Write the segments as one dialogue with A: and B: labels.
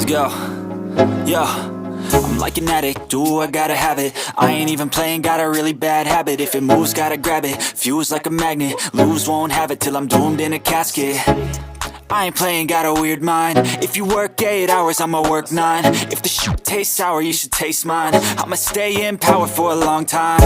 A: Let's go. Yo, I'm like an addict, do I gotta have it. I ain't even playing, got a really bad habit. If it moves, gotta grab it, fuse like a magnet. Lose, won't have it till I'm doomed in a casket. I ain't playing, got a weird mind. If you work 8 hours, I'ma work 9. If the shit tastes sour, you should taste mine. I'ma stay in power for a long time.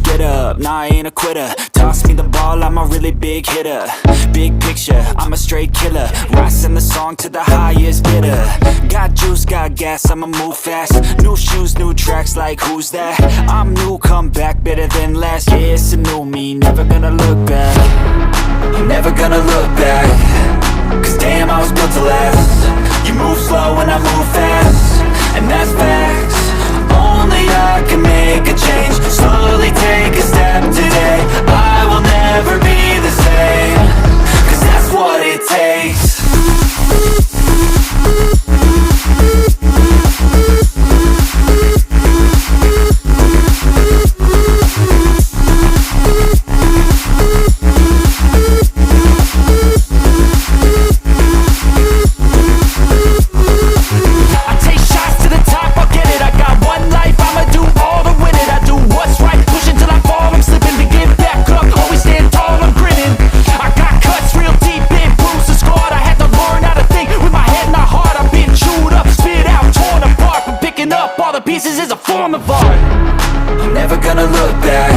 A: Get up, nah, I ain't a quitter. Toss me the ball, I'm a really big hitter. Big picture, I'm a straight killer. Rising the song to the highest bidder. Got juice, got gas, I'ma move fast. New shoes, new tracks, like who's that? I'm new, come back, better than last. Yeah, it's a new me, never gonna look back. I'm never gonna look back. Cause damn, I was built to last. You move slow and I move fast, and that's facts. Only I can make a change. Slowly take a step today. I will never be the same. Cause that's what it takes. Pieces is a form of art. I'm never gonna look back.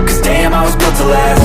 A: Cause damn, I was built to last.